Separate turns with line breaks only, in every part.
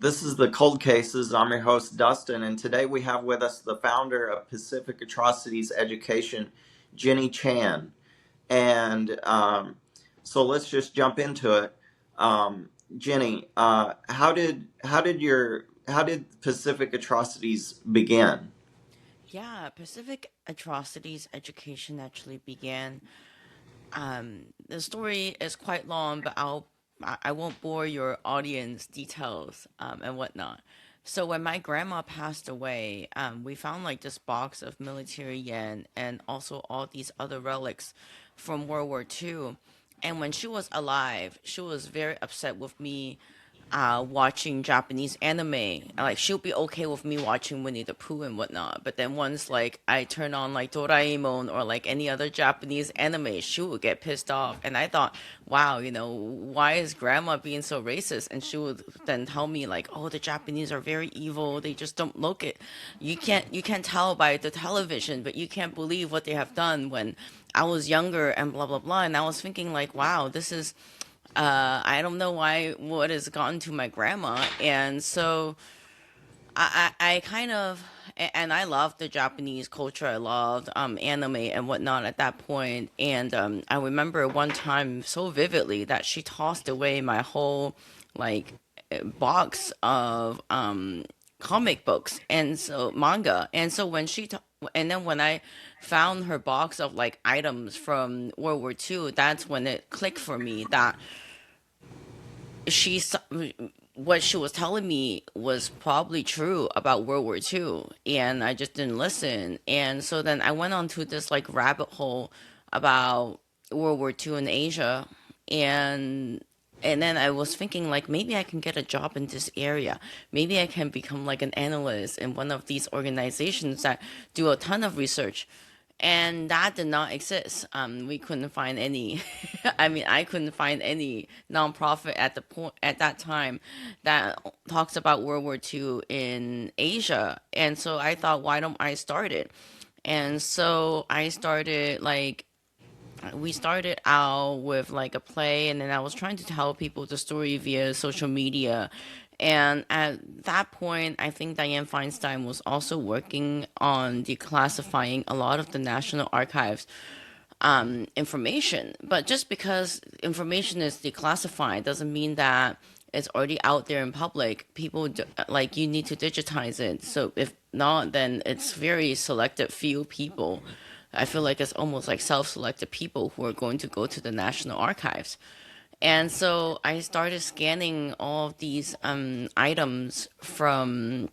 This is the Cold Cases. I'm your host, Dustin, and today we have with us the founder of Pacific Atrocities Education, Jenny Chan. And so let's just jump into it. Jenny, how did Pacific Atrocities begin?
Yeah, Pacific Atrocities education actually began. The story is quite long, but I won't bore your audience details and whatnot. So when my grandma passed away, we found like this box of military yen and also all these other relics from World War II. And when she was alive, she was very upset with me watching Japanese anime. Like she'll be okay with me watching Winnie the Pooh and whatnot. But then once like I turn on like Doraemon or like any other Japanese anime, she would get pissed off. And I thought, wow, why is grandma being so racist? And she would then tell me like, oh, the Japanese are very evil. They just don't look it. You can't tell by the television, but you can't believe what they have done when I was younger and blah blah blah. And I was thinking like, wow, this is I don't know why what has gotten to my grandma, and so I kind of and I loved the Japanese culture. I loved anime and whatnot at that point, and I remember one time so vividly that she tossed away my whole like box of comic books and so manga, and so and then when I found her box of like items from World War II, that's when it clicked for me that she what she was telling me was probably true about World War II, and I just didn't listen. And so then I went on to this like rabbit hole about World War II in Asia, and and then I was thinking like maybe I can get a job in this area. Maybe I can become like an analyst in one of these organizations that do a ton of research, and that did not exist. We couldn't find any. I mean, I couldn't find any nonprofit at the point at that time that talks about World War II in Asia, and so I thought, why don't I start it? And so I started like we started out with like a play, and then I was trying to tell people the story via social media. And at that point, I think Dianne Feinstein was also working on declassifying a lot of the National Archives information. But just because information is declassified doesn't mean that it's already out there in public. Like you need to digitize it. So if not, then it's very selected few people. I feel like it's almost like self-selected people who are going to go to the National Archives. And so I started scanning all of these items from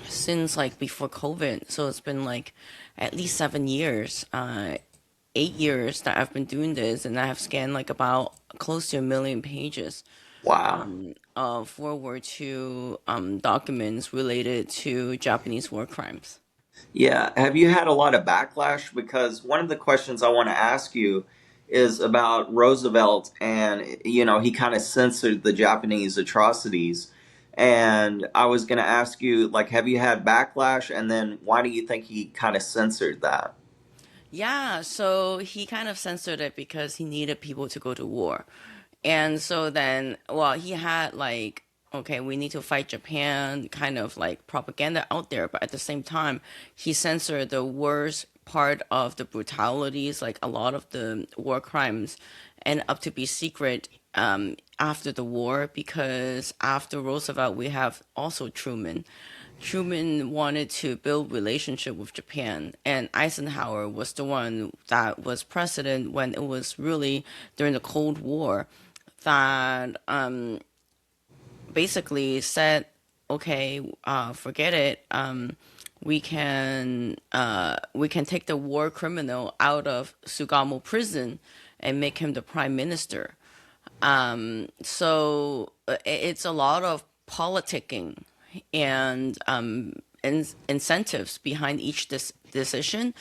since like before COVID. So it's been like at least 7 years, 8 years that I've been doing this, and I have scanned like about close to a million pages
Wow.
of World War II documents related to Japanese war crimes.
Yeah. Have you had a lot of backlash? Because one of the questions I want to ask you is about Roosevelt, and he kind of censored the Japanese atrocities. And I was going to ask you, like, have you had backlash? And then why do you think he kind of censored that?
Yeah, so he kind of censored it because he needed people to go to war. And so then, well, he had like, okay, we need to fight Japan kind of like propaganda out there, but at the same time, he censored the worst part of the brutalities, like a lot of the war crimes, and up to be secret after the war, because after Roosevelt, we have also Truman. Truman wanted to build relationship with Japan, and Eisenhower was the one that was president when it was really during the Cold War that basically said, okay, forget it. We can take the war criminal out of Sugamo prison and make him the prime minister. So it's a lot of politicking and incentives behind each decision.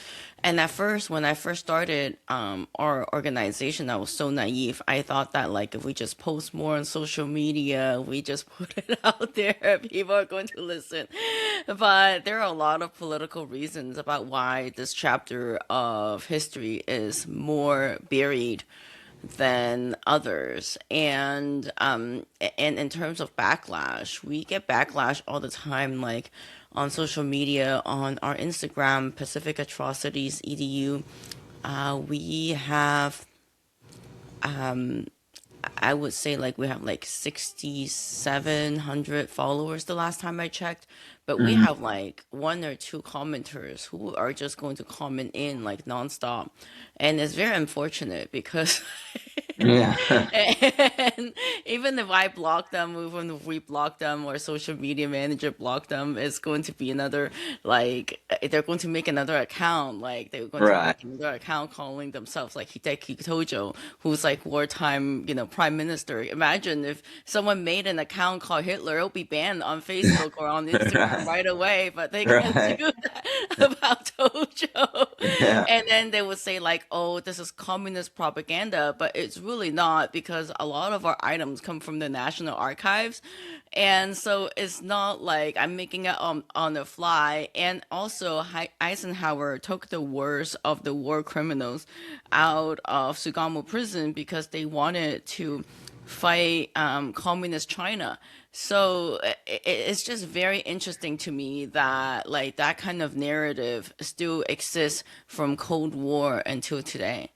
And at first, when I first started our organization, I was so naive. I thought that like if we just post more on social media, we just put it out there, people are going to listen. But there are a lot of political reasons about why this chapter of history is more buried than others. And in terms of backlash, we get backlash all the time, like on social media, on our Instagram, Pacific Atrocities EDU. We have I would say like we have like 6,700 followers the last time I checked, but we
Mhm.
have like one or two commenters who are just going to comment in like nonstop. And it's very unfortunate because
Yeah.
and even if I block them, even if we block them or social media manager block them, it's going to be another like they're going to make another account. Like they're going to
Right.
make another account calling themselves like Hideki Tojo, who's like wartime, prime minister. Imagine if someone made an account called Hitler, it'll be banned on Facebook or on Instagram
Right.
right away. But they can't do
Right.
that about Tojo.
Yeah.
And then they would say like, "Oh, this is communist propaganda," but it's really not because a lot of our items come from the National Archives, and so it's not like I'm making it on the fly. And also, Eisenhower took the worst of the war criminals out of Sugamo prison because they wanted to fight communist China. So it's just very interesting to me that like that kind of narrative still exists from Cold War until today.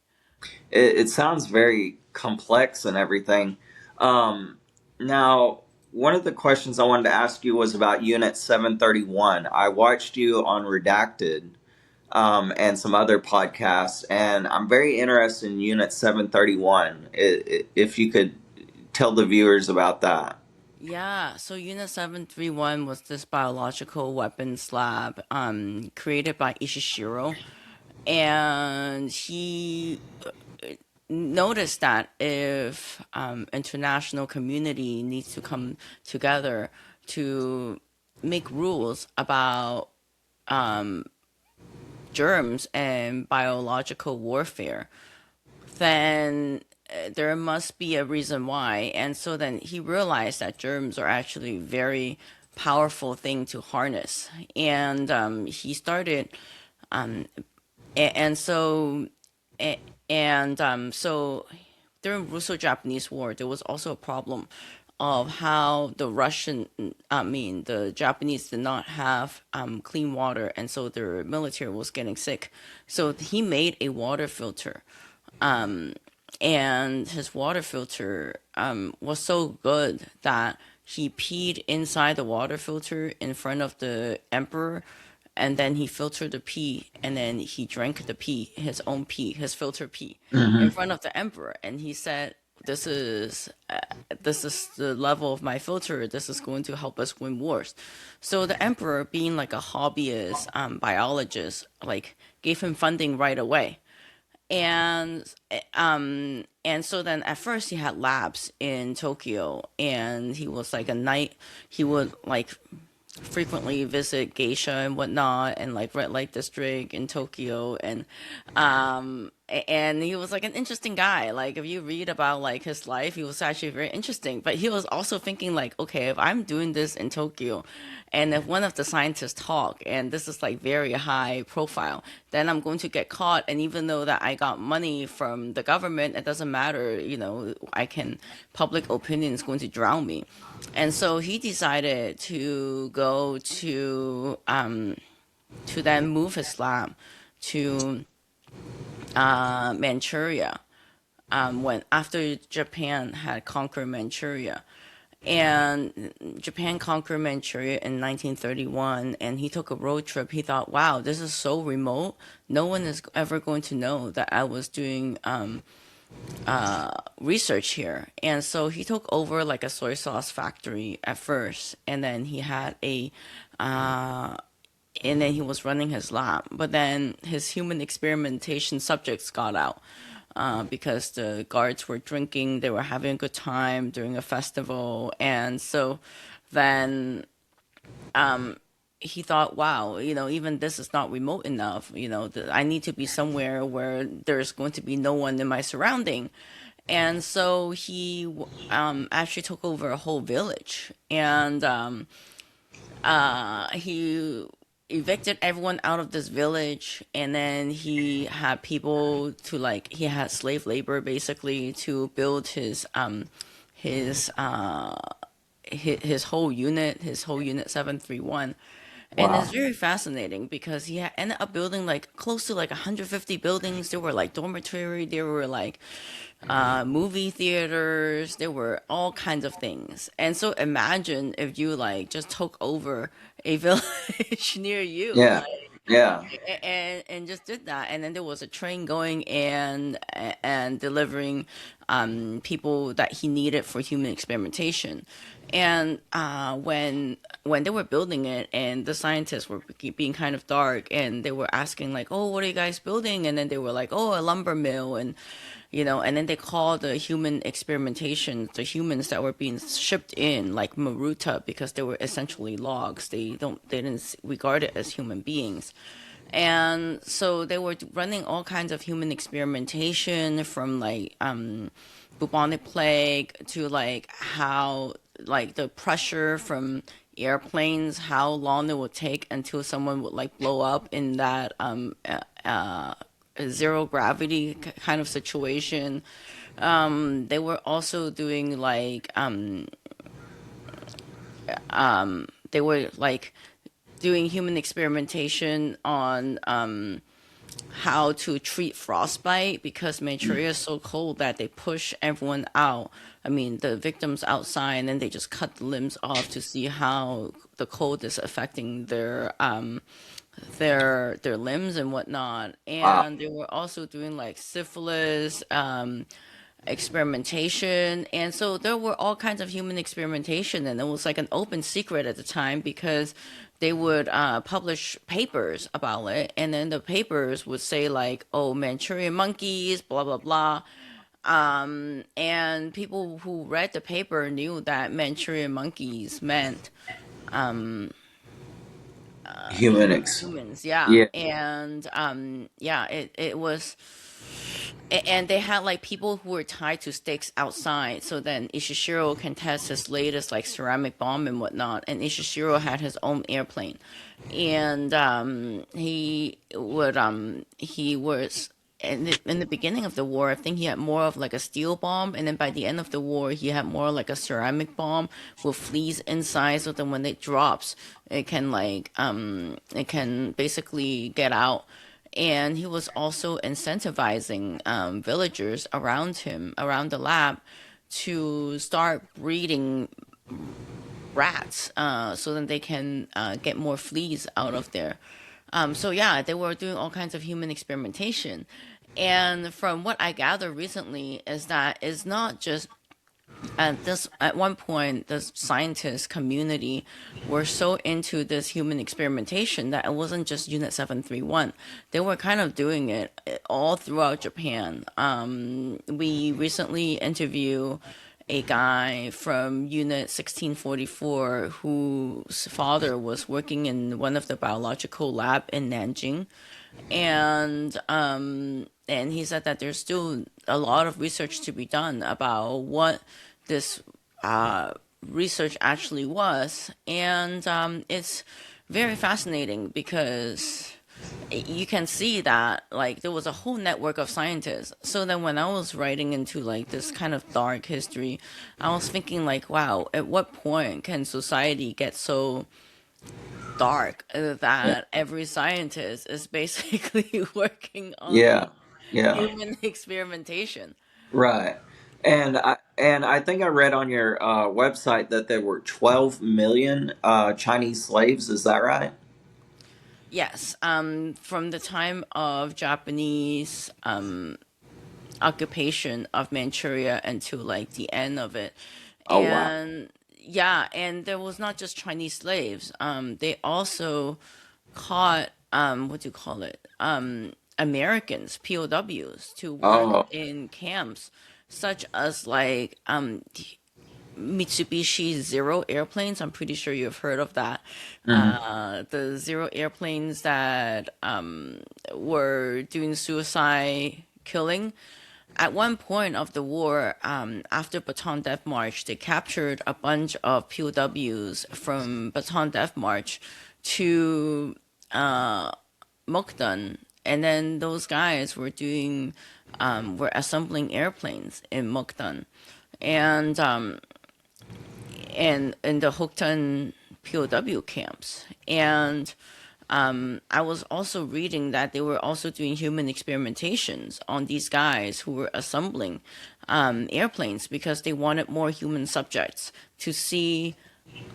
It sounds very complex and everything. Now, one of the questions I wanted to ask you was about Unit 731. I watched you on Redacted and some other podcasts, and I'm very interested in Unit 731. If you could tell the viewers about that.
Yeah, so Unit 731 was this biological weapons lab created by Ishishiro, and he noticed that if international community needs to come together to make rules about germs and biological warfare, then there must be a reason why. And so then he realized that germs are actually very powerful thing to harness. And he started, and so, so during Russo-Japanese War, there was also a problem of how the Japanese did not have clean water, and so their military was getting sick. So he made a water filter, and his water filter was so good that he peed inside the water filter in front of the emperor, and then he filtered the pee, and then he drank the pee, his own pee, his filter pee, in
Hmm.
front of the emperor, and he said, "This is this is the level of my filter. This is going to help us win wars." So the emperor, being like a hobbyist biologist, like gave him funding right away. And so then at first he had labs in Tokyo, and he was like a night he would like frequently visit geisha and whatnot, and like red light district in Tokyo. And he was like an interesting guy. Like if you read about like his life, he was actually very interesting. But he was also thinking like, okay, if I'm doing this in Tokyo, and if one of the scientists talk, and this is like very high profile, then I'm going to get caught. And even though that I got money from the government, it doesn't matter. I can public opinion is going to drown me. And so he decided to go to then move his lab to Manchuria, when after Japan had conquered Manchuria. And Japan conquered Manchuria in 1931, and he took a road trip. He thought, wow, this is so remote. No one is ever going to know that I was doing research here. And so he took over like a soy sauce factory at first, and then and then he was running his lab. But then his human experimentation subjects got out, because the guards were drinking, they were having a good time during a festival. And so then he thought, wow, even this is not remote enough. I need to be somewhere where there's going to be no one in my surrounding. And so he actually took over a whole village, and he evicted everyone out of this village, and then he had people to like he had slave labor basically to build his his whole unit 731. And it's
Wow.
very fascinating because ended up building like close to like 150 buildings. There were like dormitory, there were like movie theaters, there were all kinds of things. And so imagine if you like just took over a village near you,
Yeah.
like
Yeah.
and just did that. And then there was a train going and delivering people that he needed for human experimentation. And when they were building it, and the scientists were being kind of dark, and they were asking like, "Oh, what are you guys building?" And then they were like, "Oh, a lumber mill," and and then they called the human experimentation, the humans that were being shipped in like Maruta, because they were essentially logs. They didn't regard it as human beings. And so they were running all kinds of human experimentation, from like bubonic plague to like how like the pressure from airplanes, how long it would take until someone would like blow up in that zero gravity kind of situation. They were also doing like they were like doing human experimentation on how to treat frostbite, because Manchuria is so cold that they push everyone out. I mean, the victims outside, and then they just cut the limbs off to see how the cold is affecting their limbs and whatnot.
Wow.
And they were also doing like syphilis experimentation. And so there were all kinds of human experimentation, and it was like an open secret at the time, because they would publish papers about it, and then the papers would say like, "Oh, Manchurian monkeys, blah blah blah." And people who read the paper knew that Manchurian monkeys meant
Humanics.
humans, yeah.
Yeah.
And yeah, it was, and they had like people who were tied to stakes outside, so then Ishishiro can test his latest like ceramic bomb and whatnot. And Ishishiro had his own airplane, and he was in the beginning of the war, I think he had more of like a steel bomb, and then by the end of the war, he had more like a ceramic bomb with fleas inside, so then when it drops, it can basically get out. And he was also incentivizing villagers around him, around the lab, to start breeding rats, so that they can get more fleas out of there. So yeah, they were doing all kinds of human experimentation. And from what I gather recently is that it's not just at one point the scientist community were so into this human experimentation that it wasn't just Unit 731. They were kind of doing it all throughout Japan. We recently interviewed a guy from Unit 1644 whose father was working in one of the biological lab in Nanjing, and he said that there's still a lot of research to be done about what this research actually was. And it's very fascinating because you can see that like there was a whole network of scientists. So then when I was writing into like this kind of dark history, I was thinking like, wow, at what point can society get so dark
Yeah.
that every scientist is basically working on
Yeah. Yeah.
human experimentation?
Right. And I think I read on your website that there were 12 million Chinese slaves. Is that right?
Yes, from the time of Japanese occupation of Manchuria until like the end of it.
Oh wow.
And yeah, and there was not just Chinese slaves. They also caught what do you call it? Americans, POWs, to work
Oh.
in camps, such as like Mitsubishi Zero airplanes. I'm pretty sure you've heard of that.
Mhm.
The Zero airplanes that were doing suicide killing. At one point of the war, after Bataan Death March, they captured a bunch of POWs from Bataan Death March to uh, Mukden, and then those guys were doing were assembling airplanes in Mukden, and in the Hoktan POW camps. And I was also reading that they were also doing human experimentations on these guys who were assembling airplanes because they wanted more human subjects to see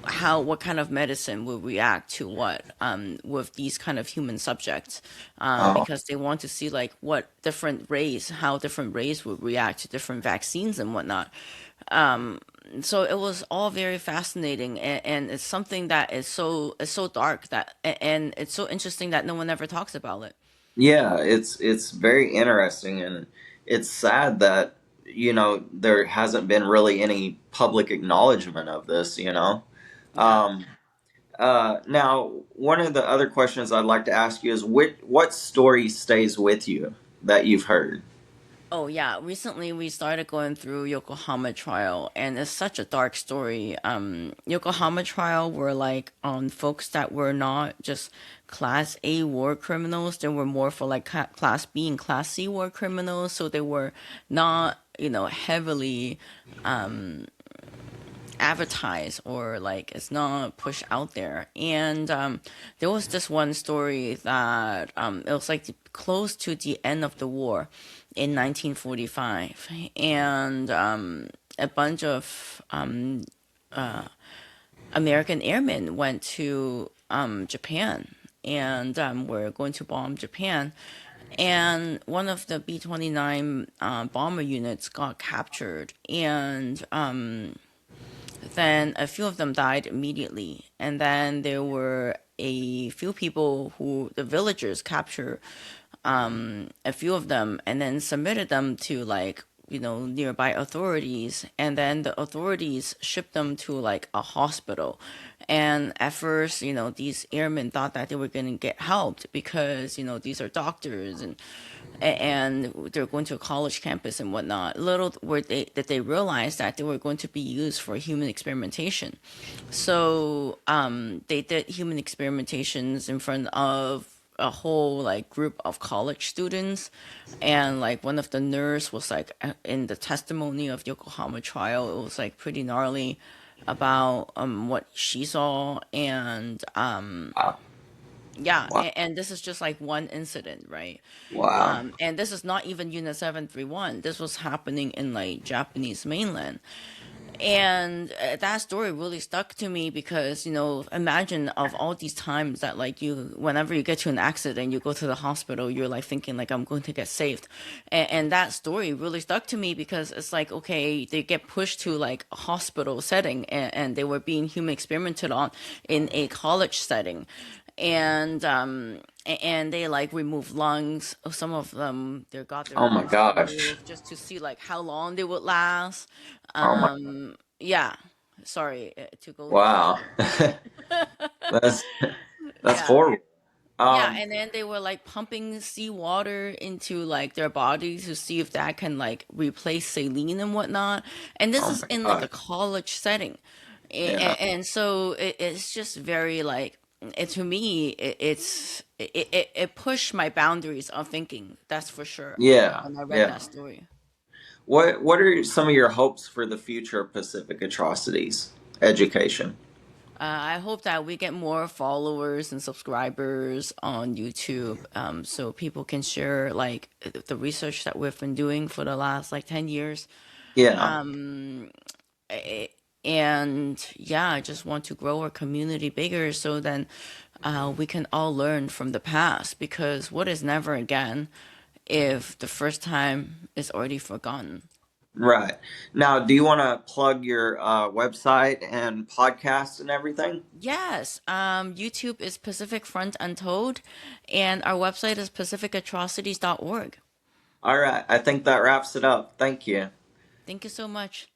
how what kind of medicine will react to what with these kind of human subjects,
Oh,
because they want to see like what different race how different race would react to different vaccines and whatnot. So it was all very fascinating, and it's something that is so dark that and it's so interesting that no one ever talks about it.
yeah, it's very interesting, and it's sad that there hasn't been really any public acknowledgement of this.
Yeah.
Um, now, one of the other questions I'd like to ask you is what story stays with you that you've heard?
Oh yeah, recently we started going through Yokohama trial, and it's such a dark story. Yokohama trial were like on folks that were not just class A war criminals; they were more for like class B and class C war criminals. So they were not, heavily advertised, or like it's not pushed out there. And there was this one story that it was like close to the end of the war in 1945, and a bunch of American airmen went to Japan, and were going to bomb Japan. And one of the B-29 bomber units got captured, and then a few of them died immediately. And then there were a few people who the villagers captured a few of them and then submitted them to like nearby authorities, and then the authorities shipped them to like a hospital. And at first, these airmen thought that they were going to get helped because these are doctors, and they're going to a college campus and whatnot. Little were they realized that they were going to be used for human experimentation. So they did human experimentations in front of a whole like group of college students, and like one of the nurse was like in the testimony of Yokohama trial, it was like pretty gnarly about what she saw. And
Wow,
yeah,
wow,
and this is just like one incident, right?
wow.
And this is not even Unit 731. This was happening in like Japanese mainland. And that story really stuck to me because imagine of all these times that like whenever you get to an accident, you go to the hospital, you're like thinking like I'm going to get saved. And that story really stuck to me because it's like, okay, they get pushed to like a hospital setting, and they were being human experimented on in a college setting. And they like remove lungs. Some of them they got their
Oh my
lungs
gosh.
removed just to see like how long they would last.
Oh my.
Yeah, sorry to go into
Wow.
detail.
that's that's
Yeah.
horrible.
Yeah,
Um,
and then they were like pumping seawater into like their bodies to see if that can like replace saline and whatnot. And this
oh
is
my
in like
God.
a college setting.
Yeah.
And so it's just very like to me it pushed my boundaries of thinking, that's for sure,
Yeah.
when I read that
Yeah.
story.
What are some of your hopes for the future of Pacific Atrocities education?
I hope that we get more followers and subscribers on YouTube, so people can share like the research that we've been doing for the last like 10 years.
Yeah.
Um, eh, and yeah, I just want to grow our community bigger so then we can all learn from the past, because what is never again if the first time is already forgotten?
Right. Now, do you want to plug your website and podcast and everything?
Yes, YouTube is Pacific Front Untold, and our website is pacificatrocities.org.
All right. I think that wraps it up. Thank you.
Thank you so much.